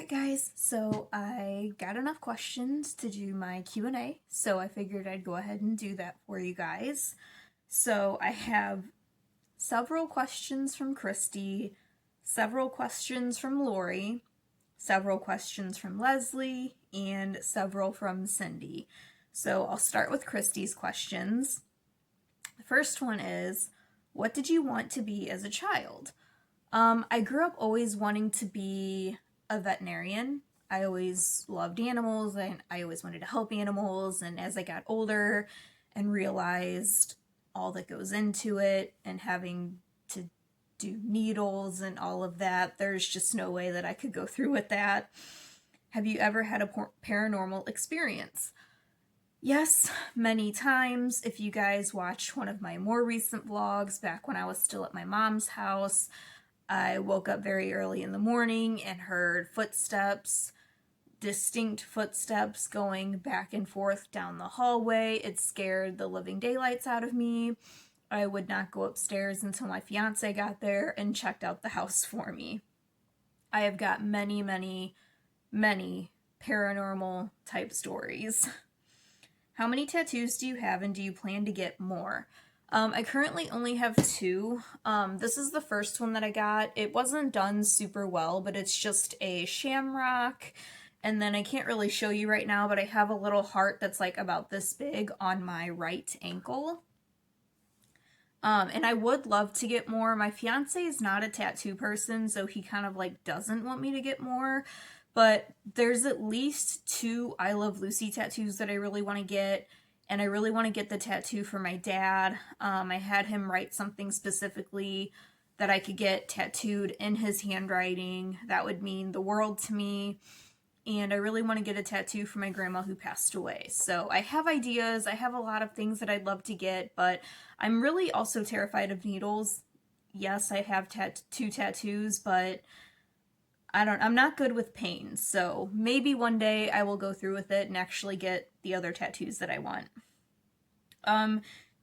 Alright guys, so I got enough questions to do my Q&A, so I figured I'd go ahead and do that for you guys. So I have several questions from Christy, several questions from Lori, several questions from Leslie, and several from Cindy. So I'll start with Christy's questions. The first one is, what did you want to be as a child? I grew up always wanting to be a veterinarian. I always loved animals and I always wanted to help animals. And as I got older and realized all that goes into it and having to do needles and all of that, there's just no way that I could go through with that. Have you ever had a paranormal experience? Yes, many times. If you guys watched one of my more recent vlogs back when I was still at my mom's house, I woke up very early in the morning and heard footsteps, distinct footsteps going back and forth down the hallway. It scared the living daylights out of me. I would not go upstairs until my fiance got there and checked out the house for me. I have got many, many, many paranormal type stories. How many tattoos do you have and do you plan to get more? I currently only have 2. This is the first one that I got. It wasn't done super well, but it's just a shamrock. And then I can't really show you right now, but I have a little heart that's like about this big on my right ankle. And I would love to get more. My fiance is not a tattoo person, so he kind of like doesn't want me to get more. But there's at least 2 I Love Lucy tattoos that I really want to get. And I really want to get the tattoo for my dad. I had him write something specifically that I could get tattooed in his handwriting. That would mean the world to me. And I really want to get a tattoo for my grandma who passed away. So I have ideas. I have a lot of things that I'd love to get, but I'm really also terrified of needles. Yes, I have 2 tattoos, but I'm not good with pain, so maybe one day I will go through with it and actually get the other tattoos that I want.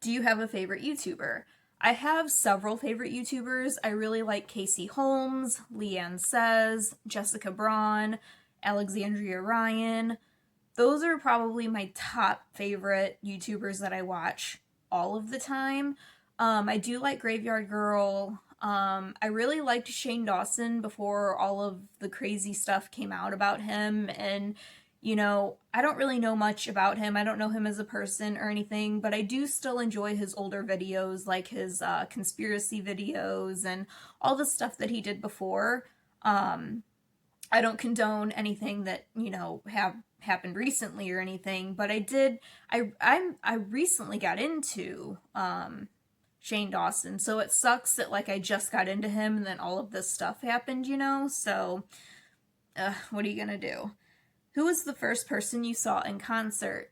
Do you have a favorite YouTuber? I have several favorite YouTubers. I really like Casey Holmes, Leanne Says, Jessica Braun, Alexandria Ryan. Those are probably my top favorite YouTubers that I watch all of the time. I do like Graveyard Girl. I really liked Shane Dawson before all of the crazy stuff came out about him, and you know, I don't really know much about him. I don't know him as a person or anything, but I do still enjoy his older videos, like his conspiracy videos and all the stuff that he did before. I don't condone anything that, you know, have happened recently or anything, but I recently got into Shane Dawson, so it sucks that like I just got into him and then all of this stuff happened, you know, so what are you gonna do? Who was the first person you saw in concert?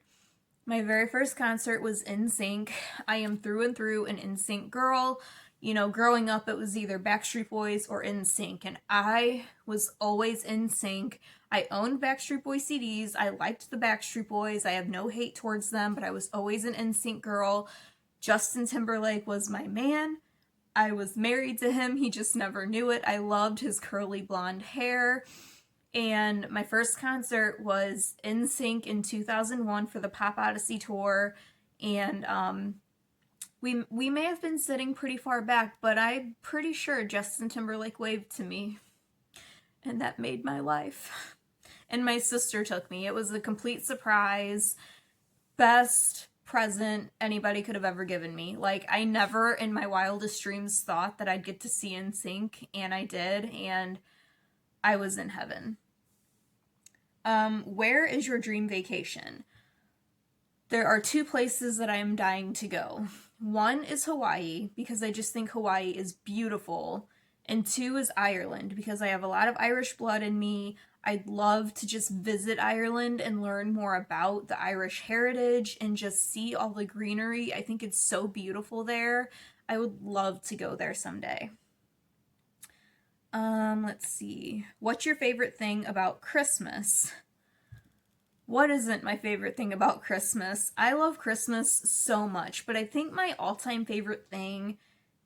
My very first concert was NSYNC. I am through and through an NSYNC girl. You know, growing up it was either Backstreet Boys or NSYNC, and I was always NSYNC. I owned Backstreet Boys CDs. I liked the Backstreet Boys. I have no hate towards them, but I was always an NSYNC girl. Justin Timberlake was my man. I was married to him. He just never knew it. I loved his curly blonde hair. And my first concert was NSYNC in 2001 for the Pop Odyssey tour. And we may have been sitting pretty far back, but I'm pretty sure Justin Timberlake waved to me. And that made my life. And my sister took me. It was a complete surprise. Best present anybody could have ever given me. Like, I never in my wildest dreams thought that I'd get to see NSYNC, and I did, and I was in heaven. Where is your dream vacation? There are 2 places that I am dying to go. One is Hawaii, because I just think Hawaii is beautiful, and 2 is Ireland, because I have a lot of Irish blood in me. I'd love to just visit Ireland and learn more about the Irish heritage and just see all the greenery. I think it's so beautiful there. I would love to go there someday. Let's see. What's your favorite thing about Christmas? What isn't my favorite thing about Christmas? I love Christmas so much, but I think my all-time favorite thing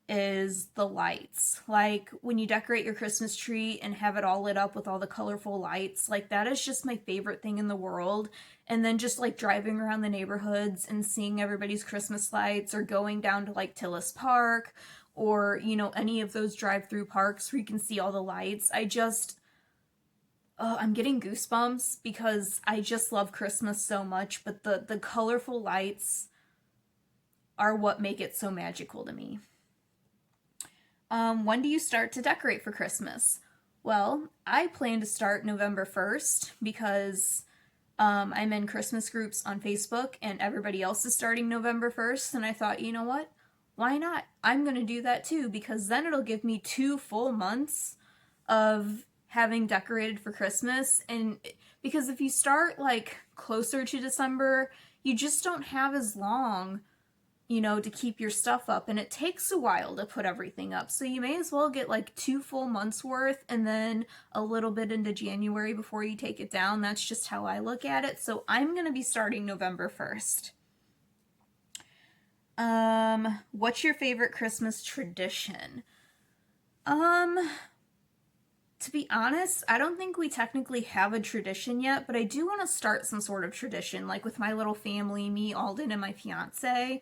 is the lights. Like when you decorate your Christmas tree and have it all lit up with all the colorful lights, like that is just my favorite thing in the world. And then just like driving around the neighborhoods and seeing everybody's Christmas lights, or going down to like Tillis Park, or any of those drive-through parks where you can see all the lights. I'm getting goosebumps because I just love Christmas so much, but the colorful lights are what make it so magical to me. When do you start to decorate for Christmas? Well, I plan to start November 1st because I'm in Christmas groups on Facebook and everybody else is starting November 1st. And I thought, you know what? Why not? I'm going to do that too, because then it'll give me 2 full months of having decorated for Christmas. And because if you start like closer to December, you just don't have as long to keep your stuff up, and it takes a while to put everything up. So you may as well get like 2 full months worth and then a little bit into January before you take it down. That's just how I look at it. So I'm going to be starting November 1st. What's your favorite Christmas tradition? To be honest, I don't think we technically have a tradition yet, but I do want to start some sort of tradition, like with my little family, me, Alden, and my fiance.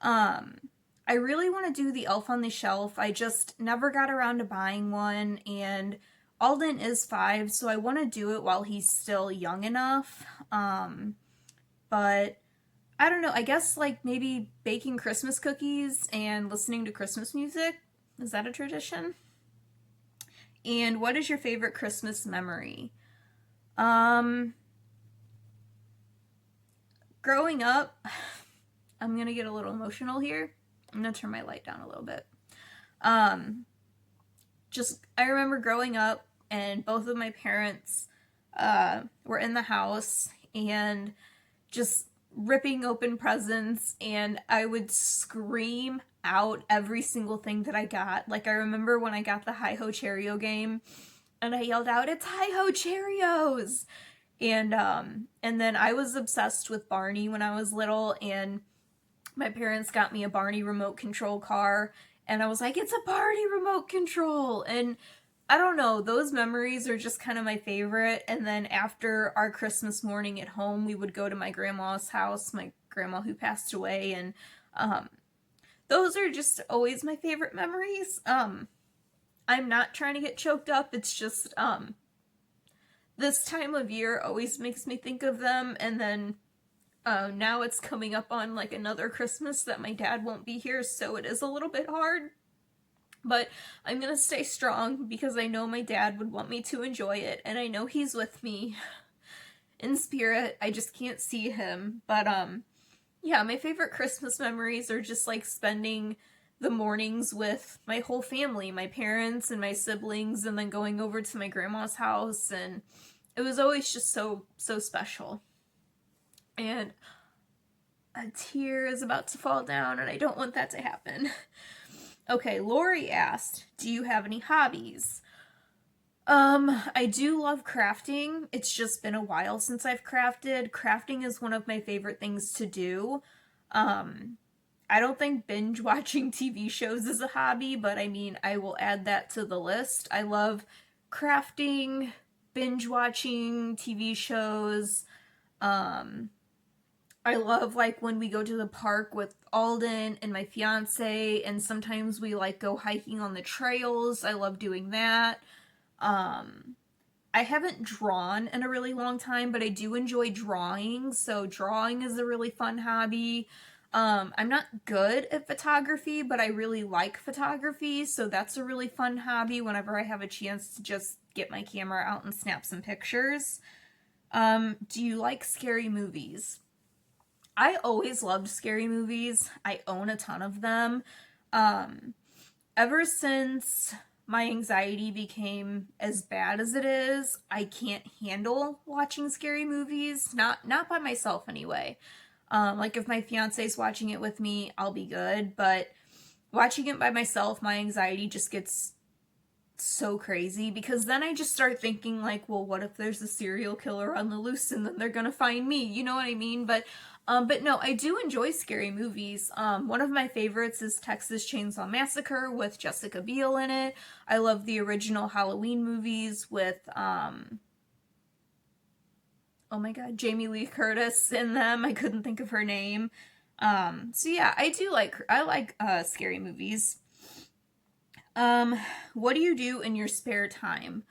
I really want to do the Elf on the Shelf. I just never got around to buying one, and Alden is 5, so I want to do it while he's still young enough. But I don't know, I guess like maybe baking Christmas cookies and listening to Christmas music. Is that a tradition? And what is your favorite Christmas memory? Growing up, I'm gonna get a little emotional here. I'm gonna turn my light down a little bit. I remember growing up and both of my parents were in the house and just ripping open presents, and I would scream out every single thing that I got. Like I remember when I got the Hi-Ho Cheerio game and I yelled out, "It's Hi-Ho Cheerios!" And then I was obsessed with Barney when I was little, and my parents got me a Barney remote control car, and I was like, it's a Barney remote control! And I don't know, those memories are just kind of my favorite. And then after our Christmas morning at home, we would go to my grandma's house, my grandma who passed away, and those are just always my favorite memories. I'm not trying to get choked up, it's just this time of year always makes me think of them. And then now it's coming up on like another Christmas that my dad won't be here, so it is a little bit hard. But I'm gonna stay strong because I know my dad would want me to enjoy it, and I know he's with me in spirit. I just can't see him. But yeah, my favorite Christmas memories are just like spending the mornings with my whole family, my parents and my siblings, and then going over to my grandma's house, and it was always just so special. And a tear is about to fall down, and I don't want that to happen. Okay, Lori asked, do you have any hobbies? I do love crafting. It's just been a while since I've crafted. Crafting is one of my favorite things to do. I don't think binge watching TV shows is a hobby, but I mean, I will add that to the list. I love crafting, binge watching TV shows. I love like when we go to the park with Alden and my fiance, and sometimes we like go hiking on the trails. I love doing that. I haven't drawn in a really long time, but I do enjoy drawing, so drawing is a really fun hobby. I'm not good at photography, but I really like photography, so that's a really fun hobby whenever I have a chance to just get my camera out and snap some pictures. Do you like scary movies? I always loved scary movies. I own a ton of them. Ever since my anxiety became as bad as it is, I can't handle watching scary movies. Not by myself anyway. Like if my fiance's watching it with me, I'll be good. But watching it by myself, my anxiety just gets so crazy, because then I just start thinking like, well, what if there's a serial killer on the loose and then they're gonna find me? You know what I mean? But no, I do enjoy scary movies. One of my favorites is Texas Chainsaw Massacre with Jessica Biel in it. I love the original Halloween movies with oh my god, Jamie Lee Curtis in them. I couldn't think of her name. So yeah, I like scary movies. What do you do in your spare time?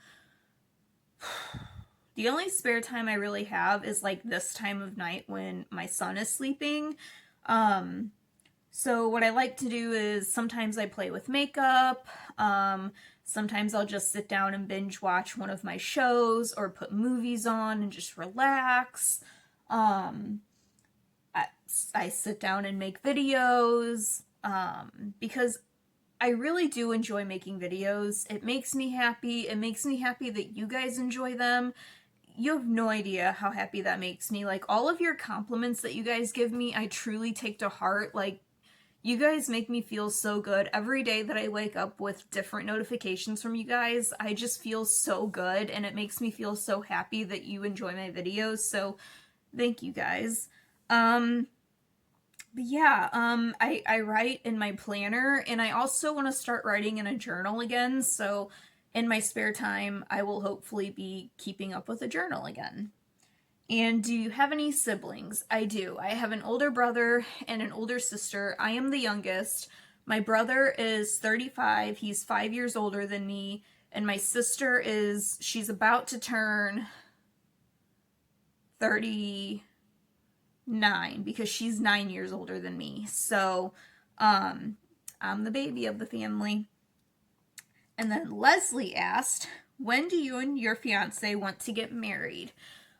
The only spare time I really have is like this time of night when my son is sleeping. Um, so what I like to do is sometimes I play with makeup. Sometimes I'll just sit down and binge watch one of my shows or put movies on and just relax. Um, I, I sit down and make videos because I really do enjoy making videos. It makes me happy. It makes me happy that you guys enjoy them. You have no idea how happy that makes me. Like, all of your compliments that you guys give me, I truly take to heart. Like, you guys make me feel so good. Every day that I wake up with different notifications from you guys, I just feel so good, and it makes me feel so happy that you enjoy my videos. So, thank you guys. Um, but yeah, I write in my planner, and I also want to start writing in a journal again. So, in my spare time, I will hopefully be keeping up with a journal again. And do you have any siblings? I do. I have an older brother and an older sister. I am the youngest. My brother is 35. He's 5 years older than me. And my sister she's about to turn 39 because she's 9 years older than me. So, I'm the baby of the family. And then Leslie asked, when do you and your fiance want to get married?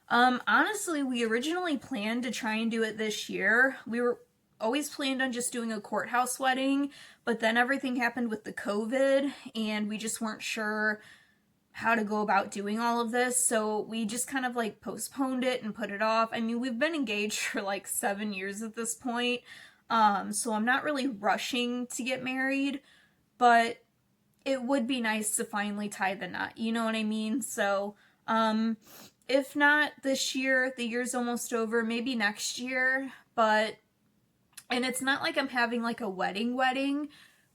Honestly, we originally planned to try and do it this year. We were always planned on just doing a courthouse wedding, but then everything happened with the COVID, and we just weren't sure how to go about doing all of this, so we just kind of like postponed it and put it off. I mean, we've been engaged for like 7 years at this point, so I'm not really rushing to get married, but it would be nice to finally tie the knot, you know what I mean? So, if not this year, the year's almost over, maybe next year, and it's not like I'm having like a wedding,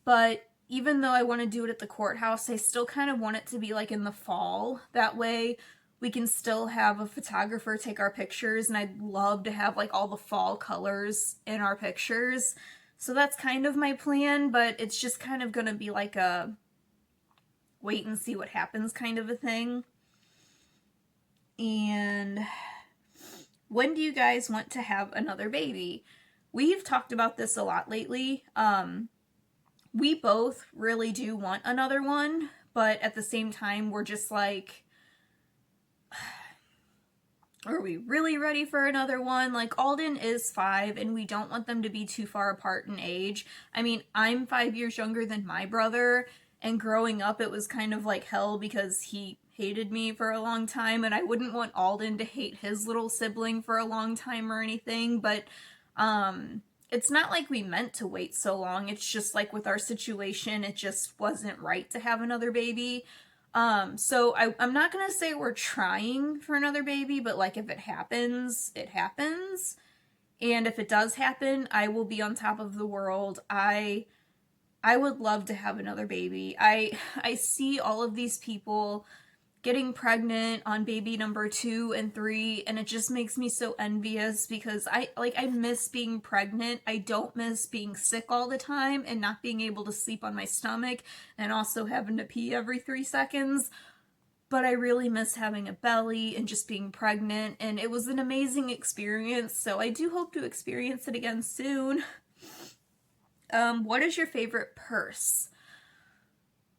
but even though I want to do it at the courthouse, I still kind of want it to be like in the fall. That way we can still have a photographer take our pictures, and I'd love to have like all the fall colors in our pictures. So that's kind of my plan, but it's just kind of going to be like a wait and see what happens kind of a thing. And when do you guys want to have another baby? We've talked about this a lot lately. We both really do want another one, but at the same time, we're just like, are we really ready for another one? Like, Alden is 5, and we don't want them to be too far apart in age. I mean, I'm 5 years younger than my brother, and growing up, it was kind of like hell because he hated me for a long time, and I wouldn't want Alden to hate his little sibling for a long time or anything, but, it's not like we meant to wait so long. It's just like with our situation, it just wasn't right to have another baby. So I'm not gonna say we're trying for another baby, but like if it happens, it happens. And if it does happen, I will be on top of the world. I would love to have another baby. I see all of these people getting pregnant on baby number 2 and 3, and it just makes me so envious because I miss being pregnant. I don't miss being sick all the time and not being able to sleep on my stomach and also having to pee every 3 seconds. But I really miss having a belly and just being pregnant, and it was an amazing experience, so I do hope to experience it again soon. What is your favorite purse?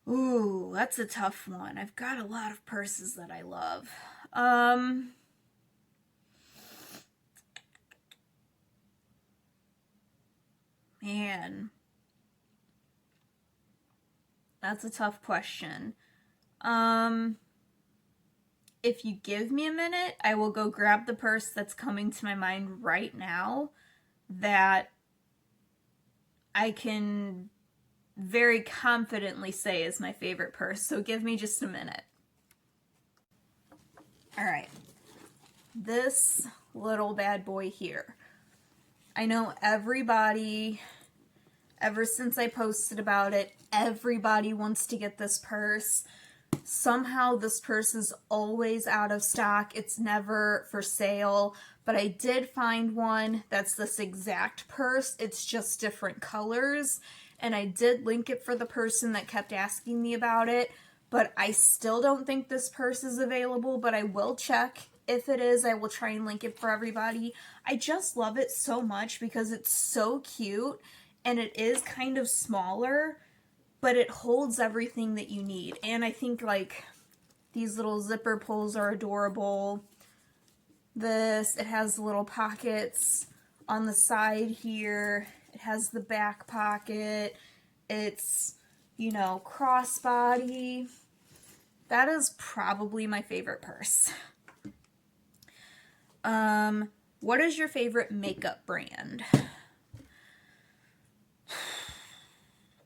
Ooh, that's a tough one. I've got a lot of purses that I love. Man, that's a tough question. If you give me a minute, I will go grab the purse that's coming to my mind right now that I can very confidently say is my favorite purse, so give me just a minute. Alright, this little bad boy here. I know everybody, ever since I posted about it, everybody wants to get this purse. Somehow this purse is always out of stock. It's never for sale, but I did find one that's this exact purse. It's just different colors, and I did link it for the person that kept asking me about it, but I still don't think this purse is available, but I will check. If it is, I will try and link it for everybody. I just love it so much because it's so cute, and it is kind of smaller, but it holds everything that you need. And I think, like, these little zipper pulls are adorable. It has little pockets on the side here. It has the back pocket. It's, you know, crossbody. That is probably my favorite purse. What is your favorite makeup brand?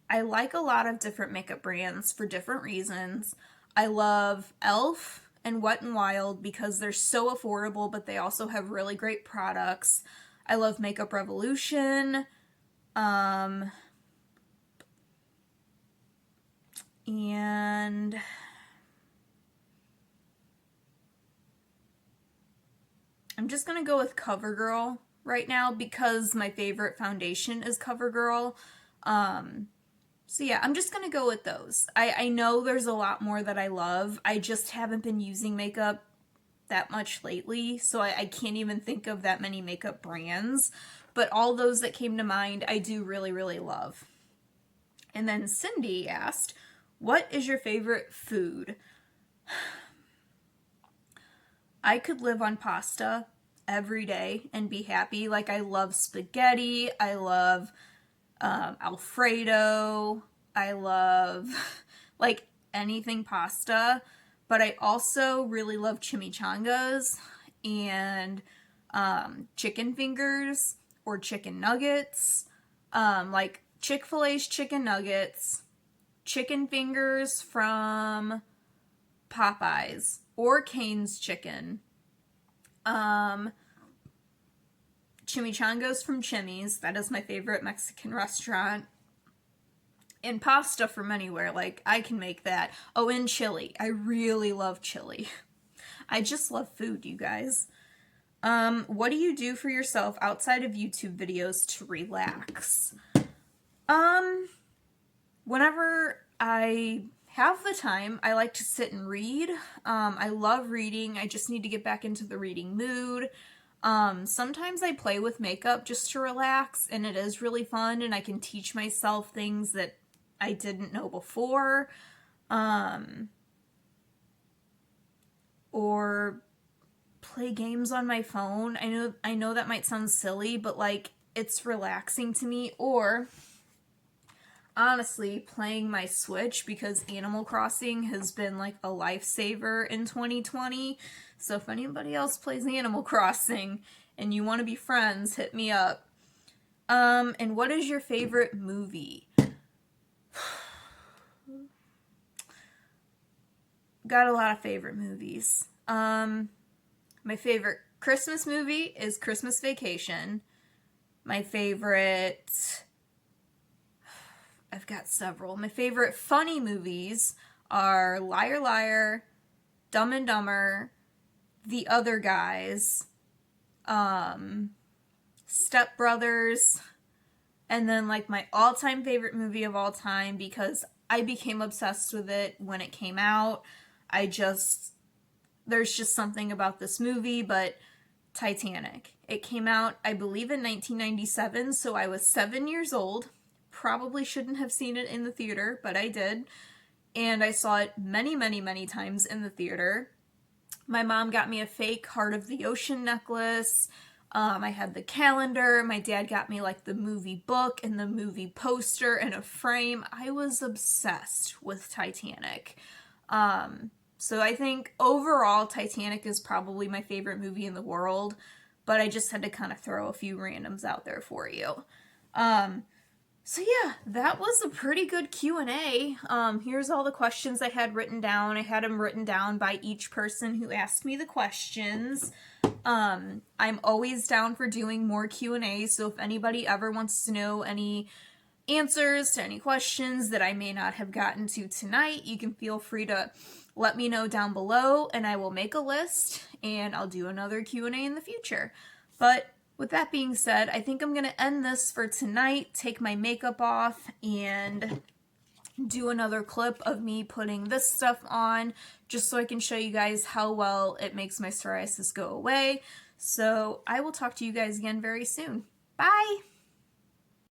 I like a lot of different makeup brands for different reasons. I love e.l.f. and Wet n Wild because they're so affordable, but they also have really great products. I love Makeup Revolution. And I'm just gonna go with CoverGirl right now because my favorite foundation is CoverGirl. So yeah, I'm just gonna go with those. I know there's a lot more that I love. I just haven't been using makeup that much lately, so I can't even think of that many makeup brands. But all those that came to mind, I do really, really love. And then Cindy asked, what is your favorite food? I could live on pasta every day and be happy. Like, I love spaghetti. I love Alfredo. I love, like, anything pasta. But I also really love chimichangas and chicken fingers or chicken nuggets. Like Chick-fil-A's chicken nuggets, chicken fingers from Popeyes or Cane's chicken, chimichangas from Chimmy's, that is my favorite Mexican restaurant, and pasta from anywhere, like, I can make that. Oh, and chili. I really love chili. I just love food, you guys. What do you do for yourself outside of YouTube videos to relax? Whenever I have the time, I like to sit and read. I love reading. I just need to get back into the reading mood. Sometimes I play with makeup just to relax, and it is really fun, and I can teach myself things that I didn't know before. Or play games on my phone. I know that might sound silly, but, like, it's relaxing to me. Or honestly, playing my Switch, because Animal Crossing has been, like, a lifesaver in 2020. So if anybody else plays Animal Crossing and you want to be friends, hit me up. And what is your favorite movie? Got a lot of favorite movies. My favorite Christmas movie is Christmas Vacation. My favorite... I've got several. My favorite funny movies are Liar Liar, Dumb and Dumber, The Other Guys, Step Brothers, and then, like, my all-time favorite movie of all time, because I became obsessed with it when it came out. There's just something about this movie, but Titanic. It came out, I believe, in 1997, so I was 7 years old. Probably shouldn't have seen it in the theater, but I did. And I saw it many, many, many times in the theater. My mom got me a fake Heart of the Ocean necklace. I had the calendar. My dad got me, like, the movie book and the movie poster and a frame. I was obsessed with Titanic. So I think overall Titanic is probably my favorite movie in the world, but I just had to kind of throw a few randoms out there for you. So yeah, that was a pretty good Q&A. Here's all the questions I had written down. I had them written down by each person who asked me the questions. I'm always down for doing more Q&A, so if anybody ever wants to know any answers to any questions that I may not have gotten to tonight, you can feel free to let me know down below, and I will make a list and I'll do another Q&A in the future. But with that being said, I think I'm going to end this for tonight, take my makeup off, and do another clip of me putting this stuff on just so I can show you guys how well it makes my psoriasis go away. So I will talk to you guys again very soon. Bye!